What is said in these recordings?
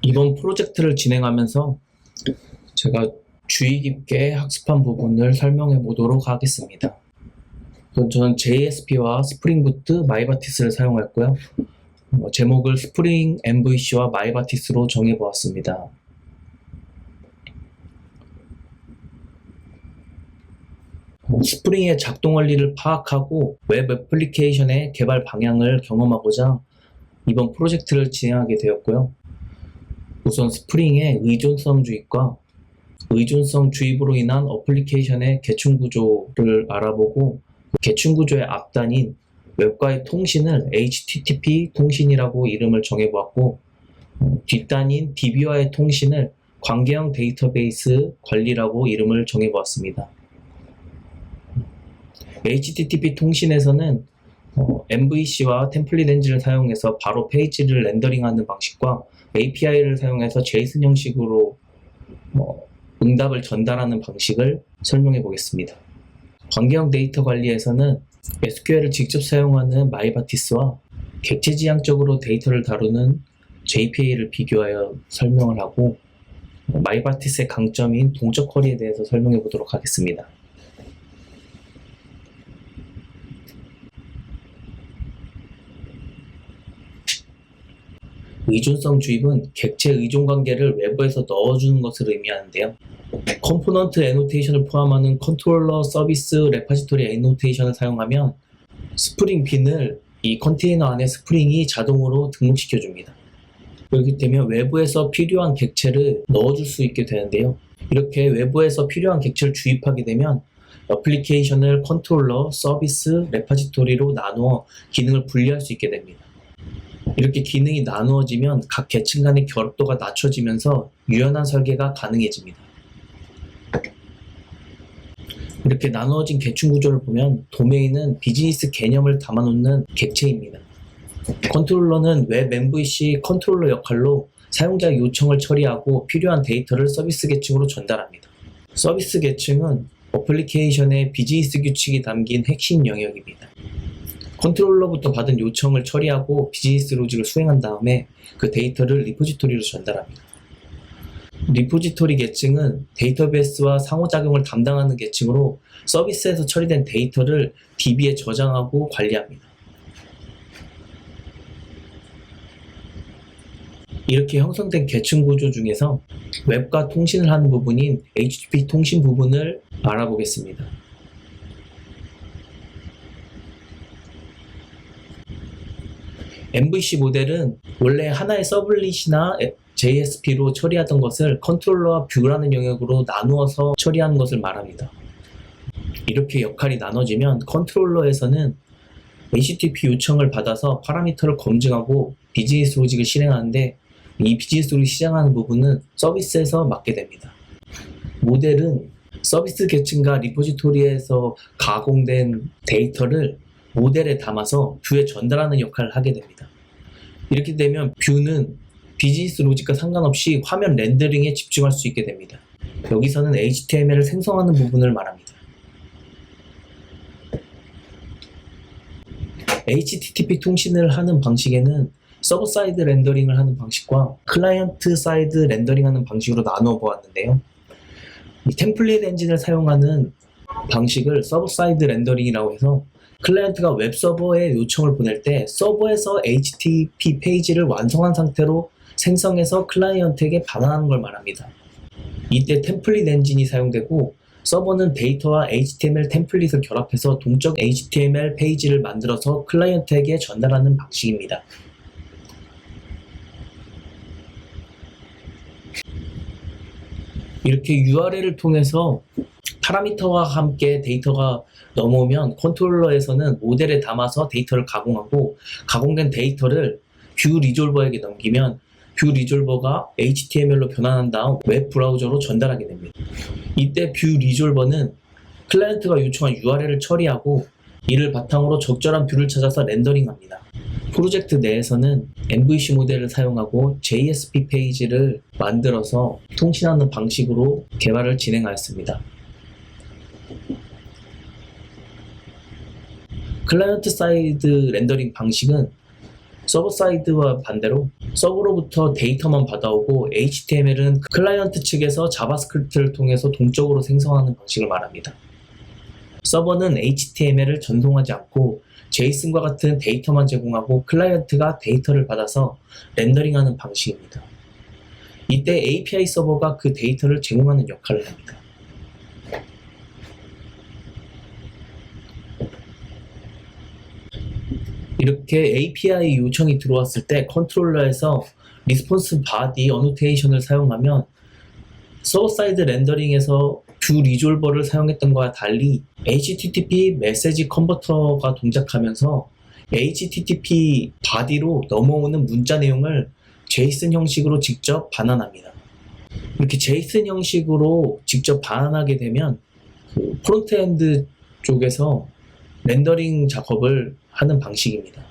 이번 프로젝트를 진행하면서 제가 주의 깊게 학습한 부분을 설명해 보도록 하겠습니다. 저는 JSP와 스프링 부트 마이바티스를 사용했고요. 제목을 스프링 MVC와 마이바티스로 정해 보았습니다. 스프링의 작동 원리를 파악하고 웹 애플리케이션의 개발 방향을 경험하고자 이번 프로젝트를 진행하게 되었고요. 우선 스프링의 의존성주입과 의존성주입으로 인한 어플리케이션의 계층구조를 알아보고 계층구조의 앞단인 웹과의 통신을 HTTP 통신이라고 이름을 정해보았고, 뒷단인 DB와의 통신을 관계형 데이터베이스 관리라고 이름을 정해보았습니다. HTTP 통신에서는 MVC와 템플릿 엔진을 사용해서 바로 페이지를 렌더링하는 방식과 API를 사용해서 JSON 형식으로 응답을 전달하는 방식을 설명해 보겠습니다. 관계형 데이터 관리에서는 SQL을 직접 사용하는 마이바티스와 객체지향적으로 데이터를 다루는 JPA를 비교하여 설명을 하고, 마이바티스의 강점인 동적 쿼리에 대해서 설명해 보도록 하겠습니다. 의존성 주입은 객체 의존 관계를 외부에서 넣어주는 것을 의미하는데요. 컴포넌트 애노테이션을 포함하는 컨트롤러 서비스 레파지토리 애노테이션을 사용하면 스프링 빈을 이 컨테이너 안에 스프링이 자동으로 등록시켜줍니다. 그렇기 때문에 외부에서 필요한 객체를 넣어줄 수 있게 되는데요. 이렇게 외부에서 필요한 객체를 주입하게 되면 애플리케이션을 컨트롤러, 서비스, 레파지토리로 나누어 기능을 분리할 수 있게 됩니다. 이렇게 기능이 나누어지면 각 계층 간의 결합도가 낮춰지면서 유연한 설계가 가능해집니다. 이렇게 나누어진 계층 구조를 보면 도메인은 비즈니스 개념을 담아놓는 객체입니다. 컨트롤러는 웹 MVC 컨트롤러 역할로 사용자 요청을 처리하고 필요한 데이터를 서비스 계층으로 전달합니다. 서비스 계층은 어플리케이션의 비즈니스 규칙이 담긴 핵심 영역입니다. 컨트롤러부터 받은 요청을 처리하고 비즈니스 로직을 수행한 다음에 그 데이터를 리포지토리로 전달합니다. 리포지토리 계층은 데이터베이스와 상호작용을 담당하는 계층으로 서비스에서 처리된 데이터를 DB에 저장하고 관리합니다. 이렇게 형성된 계층 구조 중에서 웹과 통신을 하는 부분인 HTTP 통신 부분을 알아보겠습니다. MVC 모델은 원래 하나의 서블릿이나 JSP로 처리하던 것을 컨트롤러와 뷰라는 영역으로 나누어서 처리하는 것을 말합니다. 이렇게 역할이 나눠지면 컨트롤러에서는 HTTP 요청을 받아서 파라미터를 검증하고 비즈니스 로직을 실행하는데, 이 비즈니스 로직을 실행하는 부분은 서비스에서 맡게 됩니다. 모델은 서비스 계층과 리포지토리에서 가공된 데이터를 모델에 담아서 뷰에 전달하는 역할을 하게 됩니다. 이렇게 되면 뷰는 비즈니스 로직과 상관없이 화면 렌더링에 집중할 수 있게 됩니다. 여기서는 HTML을 생성하는 부분을 말합니다. HTTP 통신을 하는 방식에는 서버 사이드 렌더링을 하는 방식과 클라이언트 사이드 렌더링하는 방식으로 나누어 보았는데요. 이 템플릿 엔진을 사용하는 방식을 서버 사이드 렌더링이라고 해서 클라이언트가 웹 서버에 요청을 보낼 때 서버에서 HTTP 페이지를 완성한 상태로 생성해서 클라이언트에게 반환하는 걸 말합니다. 이때 템플릿 엔진이 사용되고, 서버는 데이터와 HTML 템플릿을 결합해서 동적 HTML 페이지를 만들어서 클라이언트에게 전달하는 방식입니다. 이렇게 URL을 통해서 파라미터와 함께 데이터가 넘어오면 컨트롤러에서는 모델에 담아서 데이터를 가공하고, 가공된 데이터를 뷰 리졸버에게 넘기면 뷰 리졸버가 HTML로 변환한 다음 웹 브라우저로 전달하게 됩니다. 이때 뷰 리졸버는 클라이언트가 요청한 URL을 처리하고 이를 바탕으로 적절한 뷰를 찾아서 렌더링합니다. 프로젝트 내에서는 MVC 모델을 사용하고 JSP 페이지를 만들어서 통신하는 방식으로 개발을 진행하였습니다. 클라이언트 사이드 렌더링 방식은 서버 사이드와 반대로 서버로부터 데이터만 받아오고 HTML은 클라이언트 측에서 자바스크립트를 통해서 동적으로 생성하는 방식을 말합니다. 서버는 HTML을 전송하지 않고 JSON과 같은 데이터만 제공하고 클라이언트가 데이터를 받아서 렌더링하는 방식입니다. 이때 API 서버가 그 데이터를 제공하는 역할을 합니다. 이렇게 API 요청이 들어왔을 때 컨트롤러에서 리스폰스 바디 어노테이션을 사용하면 서버 사이드 렌더링에서 뷰 리졸버를 사용했던 것과 달리 HTTP 메시지 컨버터가 동작하면서 HTTP 바디로 넘어오는 문자 내용을 JSON 형식으로 직접 반환합니다. 이렇게 JSON 형식으로 직접 반환하게 되면 그 프론트엔드 쪽에서 렌더링 작업을 하는 방식입니다.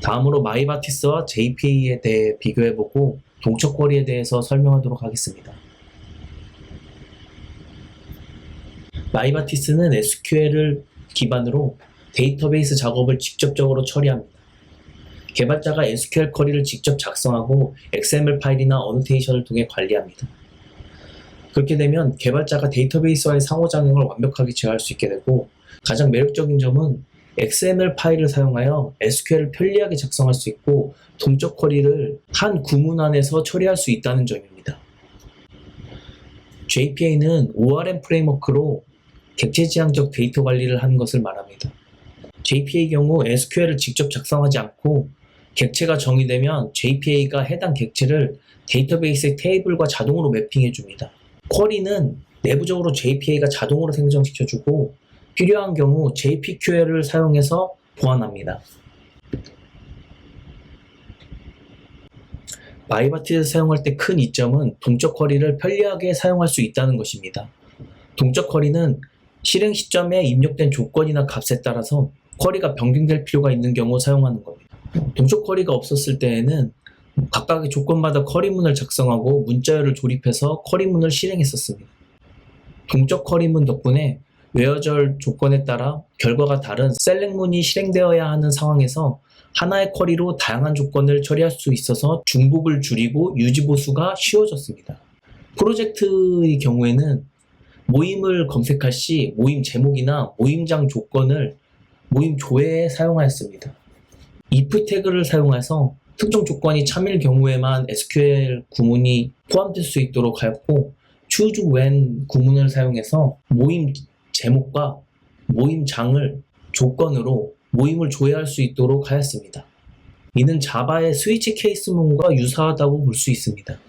다음으로 마이바티스와 JPA에 대해 비교해보고 동적 쿼리에 대해서 설명하도록 하겠습니다. 마이바티스는 SQL을 기반으로 데이터베이스 작업을 직접적으로 처리합니다. 개발자가 SQL 쿼리를 직접 작성하고 XML 파일이나 어노테이션을 통해 관리합니다. 그렇게 되면 개발자가 데이터베이스와의 상호작용을 완벽하게 제어할 수 있게 되고, 가장 매력적인 점은 XML 파일을 사용하여 SQL을 편리하게 작성할 수 있고 동적 쿼리를 한 구문 안에서 처리할 수 있다는 점입니다. JPA는 ORM 프레임워크로 객체지향적 데이터 관리를 하는 것을 말합니다. JPA 경우 SQL을 직접 작성하지 않고 객체가 정의되면 JPA가 해당 객체를 데이터베이스의 테이블과 자동으로 매핑해줍니다. 쿼리는 내부적으로 JPA가 자동으로 생성시켜주고 필요한 경우 JPQL을 사용해서 보완합니다. 마이바티를 사용할 때 큰 이점은 동적 쿼리를 편리하게 사용할 수 있다는 것입니다. 동적 쿼리는 실행 시점에 입력된 조건이나 값에 따라서 쿼리가 변경될 필요가 있는 경우 사용하는 겁니다. 동적 쿼리가 없었을 때에는 각각의 조건마다 쿼리문을 작성하고 문자열을 조립해서 쿼리문을 실행했었습니다. 동적 쿼리문 덕분에 웨어절 조건에 따라 결과가 다른 셀렉문이 실행되어야 하는 상황에서 하나의 쿼리로 다양한 조건을 처리할 수 있어서 중복을 줄이고 유지보수가 쉬워졌습니다. 프로젝트의 경우에는 모임을 검색할 시 모임 제목이나 모임장 조건을 모임 조회에 사용하였습니다. if 태그를 사용해서 특정 조건이 참일 경우에만 SQL 구문이 포함될 수 있도록 하였고, choose when 구문을 사용해서 모임 제목과 모임장을 조건으로 모임을 조회할 수 있도록 하였습니다. 이는 자바의 스위치 케이스문과 유사하다고 볼 수 있습니다.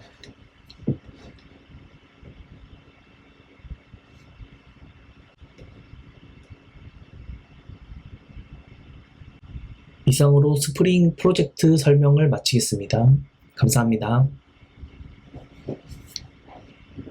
이상으로 스프링 프로젝트 설명을 마치겠습니다. 감사합니다.